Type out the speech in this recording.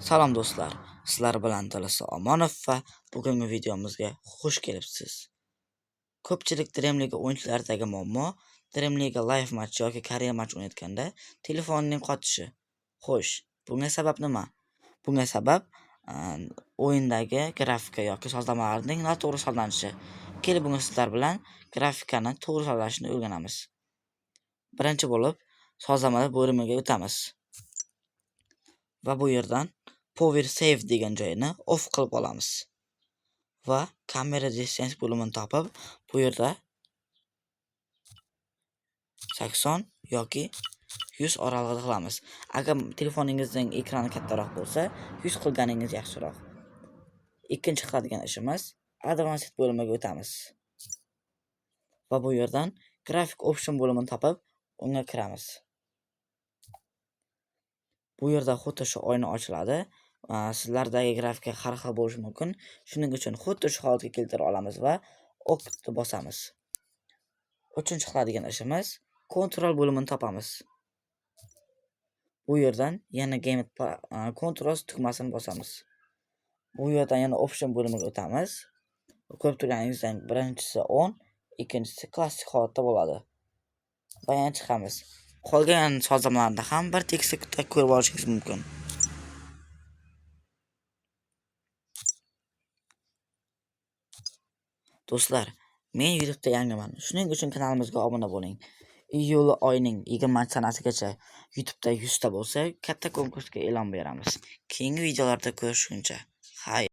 Salom do'stlar, sizlar bilan Dilisa Omonov va bugungi videomizga xush kelibsiz. Ko'pchilik Dream Liga o'yinchilaridagi muammo Dream Liga live match yoki Koreya match o'ynayotganda telefonining qotishi. Xo'sh, bunga sabab nima? Bunga sabab o'yindagi grafika yoki sozlamalarning noto'g'ri sozlanishi. Kelib bugun sizlar bilan grafikani to'g'ri sozlashni o'rganamiz. Birinchi bo'lib, sozlamalar bo'limiga o'tamiz. Va bu yerdan Power Save degan joyini off qilib olamiz. Va Camera Distance bo'limini topib, bu yerda 80 yoki 100 oralig'ida qilamiz. Agar telefoningizning ekrani kattaroq bo'lsa, 100 qilganingiz yaxshiroq. Ikkinchi qiladigan ishimiz Advanced bo'limiga o'tamiz. Va bu yerdan Graphic Option bo'limini topib, unga kiramiz. Bu yerda xuddi shu oyna ochiladi. Sizlardagi grafika har xil bo'lishi mumkin. Shuning uchun xuddi shu holatga keltira olamiz va okni bosamiz. Uchinchi qiladigan ishimiz Control bo'limini topamiz. Bu yerdan yana Game Controls tugmasini bosamiz. Bu yerdan yana Option bo'limiga o'tamiz. Ko'rib turganingizdek, birinchisi on, ikkinchisi klassik holatda bo'ladi. Va yana chiqamiz. Qolgan sozlamalarni ham bir tekisda ko'rib olishingiz mumkin. Do'stlar, men YouTube'da yangiman. Shuning uchun kanalimizga obuna bo'ling. Iyul oyining 20-sanasigacha YouTube'da 100 ta bo'lsa, katta konkursga e'lon beramiz. Keyingi videolarda ko'rishguncha. Xayr.